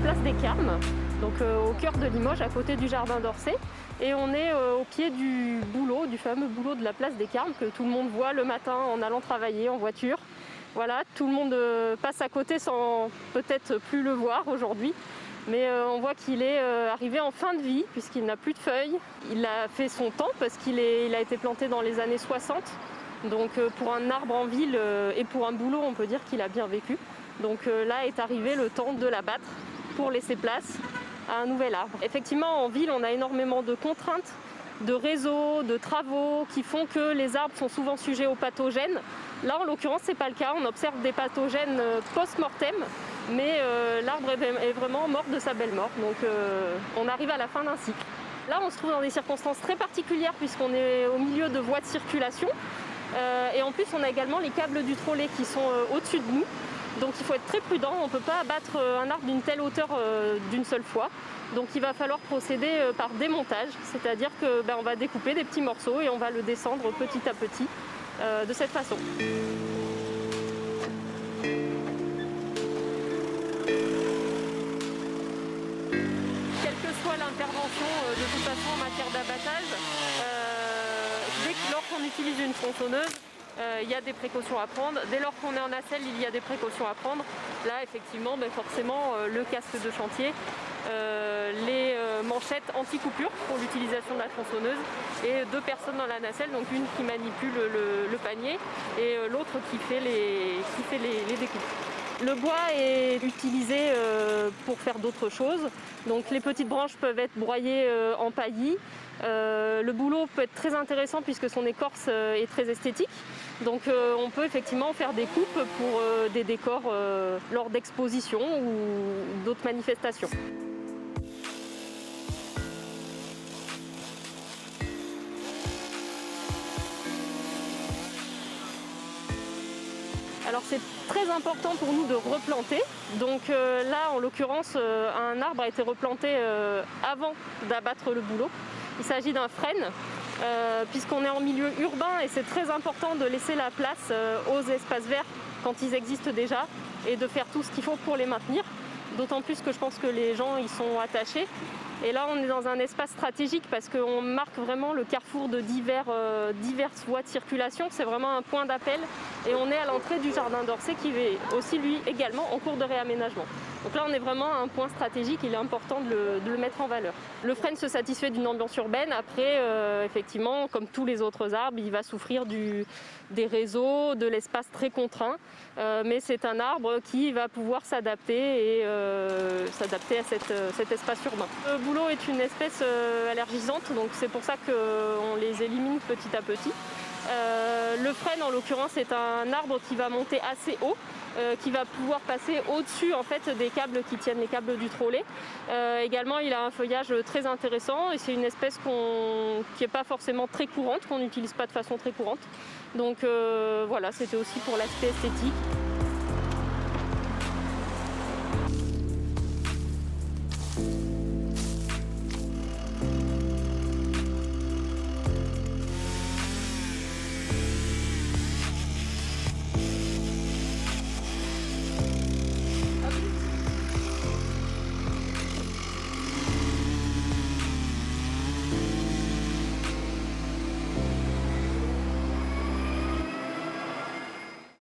place des Carmes, donc au cœur de Limoges, à côté du jardin d'Orsay. Et on est au pied du bouleau, du fameux bouleau de la place des Carmes, que tout le monde voit le matin en allant travailler en voiture. Voilà, tout le monde passe à côté sans peut-être plus le voir aujourd'hui. Mais on voit qu'il est arrivé en fin de vie, puisqu'il n'a plus de feuilles. Il a fait son temps, parce qu'il a été planté dans les années 60. Donc pour un arbre en ville et pour un bouleau, on peut dire qu'il a bien vécu. Donc là est arrivé le temps de l'abattre pour laisser place à un nouvel arbre. Effectivement, en ville, on a énormément de contraintes, de réseaux, de travaux qui font que les arbres sont souvent sujets aux pathogènes. Là, en l'occurrence, ce n'est pas le cas. On observe des pathogènes post-mortem, mais l'arbre est vraiment mort de sa belle mort. Donc on arrive à la fin d'un cycle. Là, on se trouve dans des circonstances très particulières puisqu'on est au milieu de voies de circulation. Et en plus, on a également les câbles du trolley qui sont au-dessus de nous. Donc il faut être très prudent, on ne peut pas abattre un arbre d'une telle hauteur d'une seule fois. Donc il va falloir procéder par démontage, c'est-à-dire qu'on va découper des petits morceaux et on va le descendre petit à petit de cette façon. Quelle que soit l'intervention de toute façon en matière d'abattage, lorsqu'on utilise une tronçonneuse, il y a des précautions à prendre. Dès lors qu'on est en nacelle, il y a des précautions à prendre. Là, effectivement, forcément, le casque de chantier, les manchettes anti-coupure pour l'utilisation de la tronçonneuse et 2 personnes dans la nacelle, donc une qui manipule le panier et l'autre qui fait les découpes. Le bois est utilisé pour faire d'autres choses. Donc les petites branches peuvent être broyées en paillis. Le bouleau peut être très intéressant puisque son écorce est très esthétique. Donc on peut effectivement faire des coupes pour des décors lors d'expositions ou d'autres manifestations. Alors c'est très important pour nous de replanter. Donc là, en l'occurrence, un arbre a été replanté avant d'abattre le bouleau. Il s'agit d'un frêne, puisqu'on est en milieu urbain et c'est très important de laisser la place aux espaces verts quand ils existent déjà et de faire tout ce qu'il faut pour les maintenir. D'autant plus que je pense que les gens y sont attachés. Et là, on est dans un espace stratégique parce qu'on marque vraiment le carrefour de diverses voies de circulation. C'est vraiment un point d'appel et on est à l'entrée du jardin d'Orsay qui est aussi, lui, également en cours de réaménagement. Donc là, on est vraiment à un point stratégique, il est important de le mettre en valeur. Le frêne se satisfait d'une ambiance urbaine. Après, effectivement, comme tous les autres arbres, il va souffrir des réseaux, de l'espace très contraint. Mais c'est un arbre qui va pouvoir s'adapter et s'adapter à cet espace urbain. Le bouleau est une espèce allergisante, donc c'est pour ça qu'on les élimine petit à petit. Le frêne, en l'occurrence, est un arbre qui va monter assez haut, qui va pouvoir passer au-dessus en fait, des câbles qui tiennent les câbles du trolley. Également, il a un feuillage très intéressant et c'est une espèce qui n'est pas forcément très courante, qu'on n'utilise pas de façon très courante. Donc voilà, c'était aussi pour l'aspect esthétique.